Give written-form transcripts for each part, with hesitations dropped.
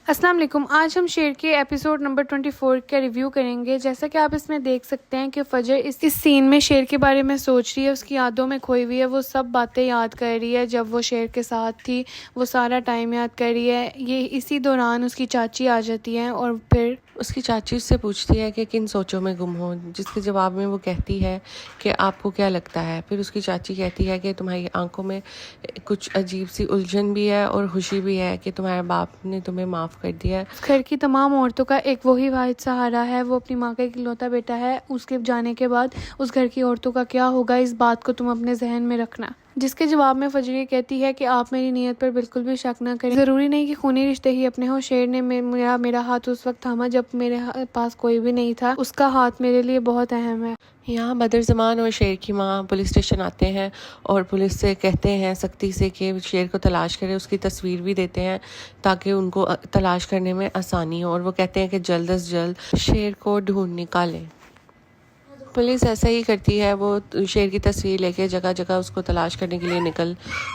अस्सलाम वालेकुम। आज हम शेर के एपिसोड नंबर 24 का रिव्यू करेंगे। जैसा कि आप इसमें देख सकते हैं कि फजर इस सीन में शेर के बारे में सोच रही है, उसकी यादों में खोई हुई है। वो सब बातें याद कर रही है जब वो शेर के साथ थी, वो सारा टाइम याद कर रही है। ये इसी दौरान उसकी चाची आ जाती हैं और फिर उसकी चाची उससे पूछती है कि किन सोचों में गुम हो, जिसके जवाब में वो कहती है कि आपको क्या लगता है। फिर उसकी चाची कहती है कि तुम्हारी आंखों में कुछ अजीब सी उलझन भी है और खुशी भी है कि तुम्हारे बाप ने तुम्हें माफ़ कर दिया है। घर की तमाम औरतों का एक वही वाहिद सहारा है, वो अपनी माँ का इकलौता बेटा है। उसके जाने के बाद उस घर की औरतों का क्या होगा, इस बात को तुम अपने जहन में रखना। जिसके जवाब में फजरी कहती है कि आप मेरी नीयत पर बिल्कुल भी शक ना करें। ज़रूरी नहीं कि खूनी रिश्ते ही अपने हो। शेर ने मेरा हाथ उस वक्त थामा जब मेरे पास कोई भी नहीं था। उसका हाथ मेरे लिए बहुत अहम है। यहाँ बदरज़मान और शेर की माँ पुलिस स्टेशन आते हैं और पुलिस से कहते हैं सख्ती से कि शेर को तलाश करें। उसकी तस्वीर भी देते हैं ताकि उनको तलाश करने में आसानी हो, और वो कहते हैं कि जल्द से जल्द शेर को ढूंढ निकालें। पुलिस ऐसा ही करती है, वो शेर की तस्वीर लेके जगह जगह उसको तलाश करने के लिए निकल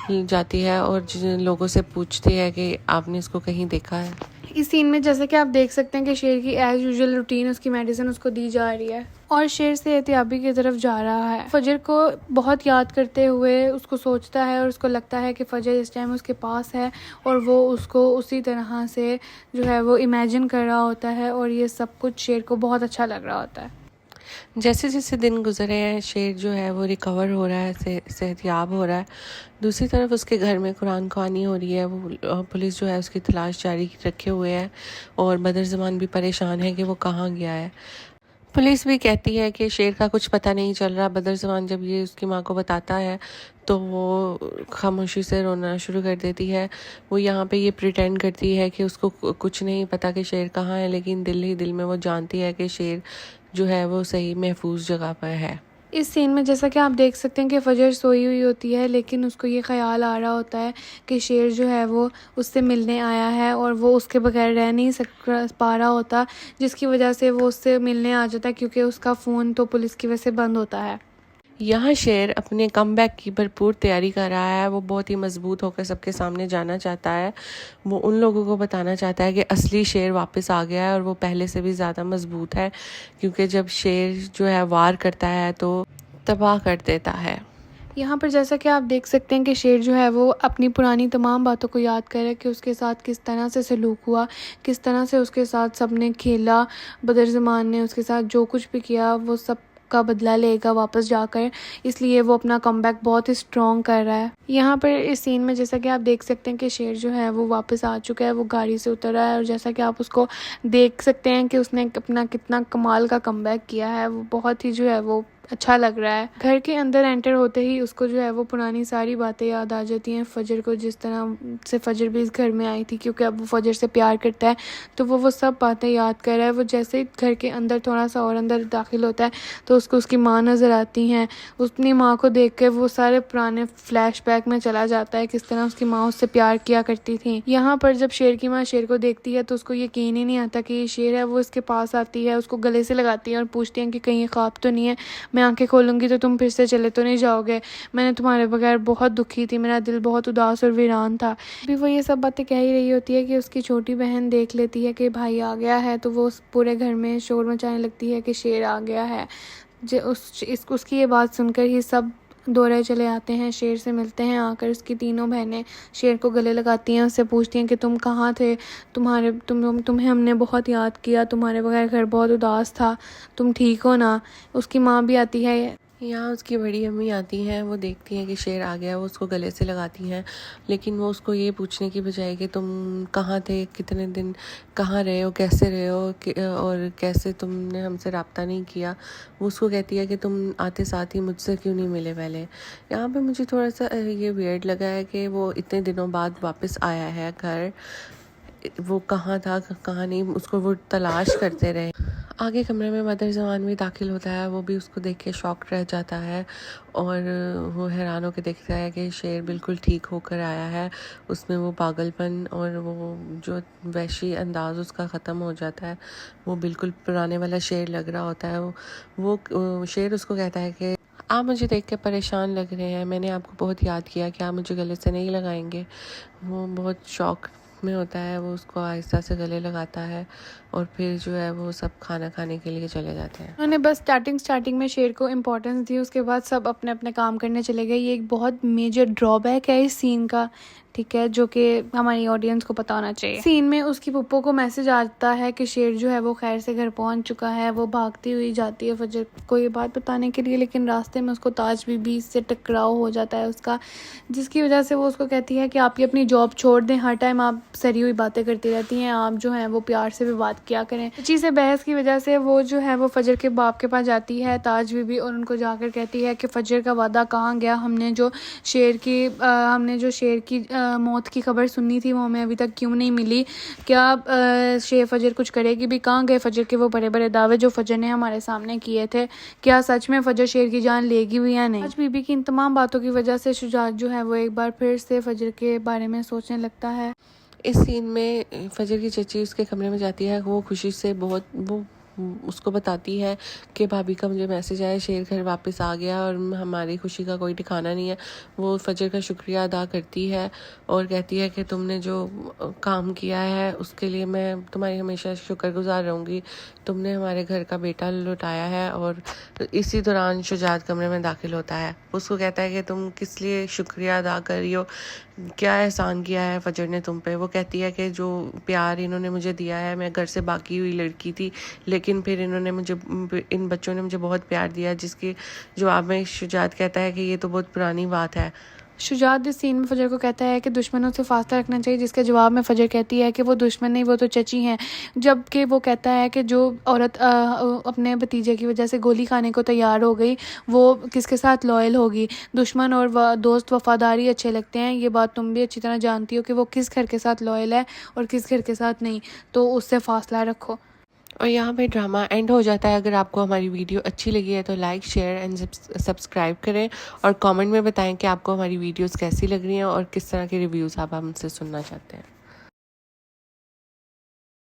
जाती है और जिन लोगों से पूछती है कि आपने इसको कहीं देखा है। इस सीन में जैसे कि आप देख सकते हैं कि शेर की एज यूजुअल रूटीन, उसकी मेडिसिन उसको दी जा रही है और शेर से एहतियाबी की तरफ जा रहा है। फजर को बहुत याद करते हुए उसको सोचता है और उसको लगता है कि फजर इस टाइम उसके पास है और वो उसको उसी तरह से जो है वो इमेजिन कर रहा होता है और ये सब कुछ शेर को बहुत अच्छा लग रहा होता है। जैसे जैसे दिन गुजरे हैं, शेर जो है वो रिकवर हो रहा है, सेहतयाब हो रहा है। दूसरी तरफ उसके घर में कुरान ख़वानी हो रही है। वो पुलिस जो है उसकी तलाश जारी रखे हुए है और बदरज़मान भी परेशान है कि वो कहाँ गया है। पुलिस भी कहती है कि शेर का कुछ पता नहीं चल रहा। बदरज़मान जब ये उसकी माँ को बताता है तो वो खामोशी से रोना शुरू कर देती है। वो यहाँ पे ये प्रिटेंड करती है कि उसको कुछ नहीं पता कि शेर कहाँ है, लेकिन दिल ही दिल में वो जानती है कि शेर जो है वो सही महफूज जगह पर है। इस सीन में जैसा कि आप देख सकते हैं कि फजर सोई हुई होती है, लेकिन उसको ये ख्याल आ रहा होता है कि शेर जो है वो उससे मिलने आया है और वो उसके बगैर रह नहीं पा रहा होता, जिसकी वजह से वो उससे मिलने आ जाता है क्योंकि उसका फ़ोन तो पुलिस की वजह से बंद होता है। यहाँ शेर अपने कमबैक की भरपूर तैयारी कर रहा है। वो बहुत ही मजबूत होकर सबके सामने जाना चाहता है। वो उन लोगों को बताना चाहता है कि असली शेर वापस आ गया है और वो पहले से भी ज़्यादा मजबूत है, क्योंकि जब शेर जो है वार करता है तो तबाह कर देता है। यहाँ पर जैसा कि आप देख सकते हैं कि शेर जो है वो अपनी पुरानी तमाम बातों को याद कर रहा है कि उसके साथ किस तरह से सलूक हुआ, किस तरह से उसके साथ सबने खेला। बदरज़मान ने उसके साथ जो कुछ भी किया वो सब का बदला लेगा वापस जाकर, इसलिए वो अपना कमबैक बहुत ही स्ट्रॉन्ग कर रहा है। यहाँ पर इस सीन में जैसा कि आप देख सकते हैं कि शेर जो है वो वापस आ चुका है, वो गाड़ी से उतर रहा है और जैसा कि आप उसको देख सकते हैं कि उसने अपना कितना कमाल का कमबैक किया है। वो बहुत ही जो है वो अच्छा लग रहा है। घर के अंदर एंटर होते ही उसको जो है वो पुरानी सारी बातें याद आ जाती हैं फजर को, जिस तरह से फजर भी इस घर में आई थी, क्योंकि अब वो फजर से प्यार करता है तो वो सब बातें याद कर रहा है। वो जैसे ही घर के अंदर थोड़ा सा और अंदर दाखिल होता है तो उसको उसकी माँ नज़र आती हैं। अपनी माँ को देख कर वो सारे पुराने फ्लैशबैक में चला जाता है, किस तरह उसकी माँ उससे प्यार किया करती थी। यहाँ पर जब शेर की माँ शेर को देखती है तो उसको यकीन ही नहीं आता कि ये शेर है। वो इसके पास आती है, उसको गले से लगाती है और पूछती है कि कहीं ये ख्वाब तो नहीं है, मैं आंखें खोलूंगी तो तुम फिर से चले तो नहीं जाओगे, मैंने तुम्हारे बगैर बहुत दुखी थी, मेरा दिल बहुत उदास और वीरान था। अभी वो ये सब बातें कह ही रही होती है कि उसकी छोटी बहन देख लेती है कि भाई आ गया है, तो वो पूरे घर में शोर मचाने लगती है कि शेर आ गया है। उसकी ये बात सुनकर ही सब दौड़े चले आते हैं, शेर से मिलते हैं। आकर उसकी तीनों बहनें शेर को गले लगाती हैं, उससे पूछती हैं कि तुम कहाँ थे, तुम्हें हमने बहुत याद किया, तुम्हारे बगैर घर बहुत उदास था, तुम ठीक हो ना। उसकी माँ भी आती है। यहाँ उसकी बड़ी अम्मी आती हैं, वो देखती हैं कि शेर आ गया, वो उसको गले से लगाती हैं, लेकिन वो उसको ये पूछने की बजाय कि तुम कहाँ थे, कितने दिन कहाँ रहे हो, कैसे रहे हो और कैसे तुमने हमसे रब्ता नहीं किया, वो उसको कहती है कि तुम आते साथ ही मुझसे क्यों नहीं मिले पहले। यहाँ पे मुझे थोड़ा सा ये वियर्ड लगा है कि वो इतने दिनों बाद वापस आया है घर। वो कहाँ था कहाँ नहीं, उसको वो तलाश करते रहे। आगे कमरे में बदरज़मान भी दाखिल होता है, वो भी उसको देख के शॉक रह जाता है और वो हैरान होकर देखता है कि शेर बिल्कुल ठीक होकर आया है। उसमें वो पागलपन और वो जो वहशी अंदाज़ उसका ख़त्म हो जाता है, वो बिल्कुल पुराने वाला शेर लग रहा होता है। वो शेर उसको कहता है कि आप मुझे देख के परेशान लग रहे हैं, मैंने आपको बहुत याद किया, क्या आप मुझे गले से नहीं लगाएंगे। वो बहुत शॉक में होता है वो उसको आहिस्ता से गले लगाता है और फिर जो है वो सब खाना खाने के लिए चले जाते हैं। उन्होंने बस स्टार्टिंग में शेर को इम्पोर्टेंस दी, उसके बाद सब अपने अपने काम करने चले गए। ये एक बहुत मेजर ड्रॉबैक है इस सीन का, ठीक है, जो कि हमारी ऑडियंस को पता होना चाहिए। सीन में उसकी पुप्पो को मैसेज आता है कि शेर जो है वो खैर से घर पहुंच चुका है। वो भागती हुई जाती है फजर को ये बात बताने के लिए, लेकिन रास्ते में उसको ताज बीबी से टकराव हो जाता है उसका, जिसकी वजह से वो उसको कहती है कि आप ये अपनी जॉब छोड़ दें, हर टाइम आप सरी हुई बातें करती रहती हैं, आप जो हैं वो प्यार से भी बात किया करें। चीज़ से बहस की वजह से वो जो है वो फजर के बाप के पास जाती है ताज बीबी, और उनको जाकर कहती है कि फजर का वादा कहाँ गया, हमने जो शेर की मौत की खबर सुननी थी वो हमें अभी तक क्यों नहीं मिली, क्या शेर फजर कुछ करेगी भी, कहाँ गए फजर के वो बड़े बड़े दावे जो फजर ने हमारे सामने किए थे, क्या सच में फजर शेर की जान लेगी भी या नहीं। आज बीबी की इन तमाम बातों की वजह से शुजात जो है वो एक बार फिर से फजर के बारे में सोचने लगता है। इस सीन में फजर की चची उसके कमरे में जाती है, वो खुशी से वो उसको बताती है कि भाभी का मुझे मैसेज आया, शेर घर वापस आ गया और हमारी खुशी का कोई ठिकाना नहीं है। वो फजर का शुक्रिया अदा करती है और कहती है कि तुमने जो काम किया है उसके लिए मैं तुम्हारी हमेशा शुक्रगुजार रहूँगी, तुमने हमारे घर का बेटा लुटाया है। और इसी दौरान शुजात कमरे में दाखिल होता है, उसको कहता है कि तुम किस लिए शुक्रिया अदा कर रही हो, क्या एहसान किया है फजर ने तुम पे। वो कहती है कि जो प्यार इन्होंने मुझे दिया है, मैं घर से बाकी हुई लड़की थी लेकिन फिर इन बच्चों ने मुझे बहुत प्यार दिया, जिसके जवाब में शुजात कहता है कि ये तो बहुत पुरानी बात है। शुजात इस सीन में फजर को कहता है कि दुश्मनों से फासला रखना चाहिए, जिसके जवाब में फजर कहती है कि वो दुश्मन नहीं, वो तो चची हैं। जबकि वो कहता है कि जो औरत अपने भतीजे की वजह से गोली खाने को तैयार हो गई वो किसके साथ लॉयल होगी। दुश्मन और दोस्त वफादारी अच्छे लगते हैं, ये बात तुम भी अच्छी तरह जानती हो कि वो किस घर के साथ लॉयल है और किस घर के साथ नहीं, तो उससे फासला रखो। और यहाँ पे ड्रामा एंड हो जाता है। अगर आपको हमारी वीडियो अच्छी लगी है तो लाइक, शेयर एंड सब्सक्राइब करें और कमेंट में बताएं कि आपको हमारी वीडियोस कैसी लग रही हैं और किस तरह के रिव्यूज़ आप हमसे सुनना चाहते हैं।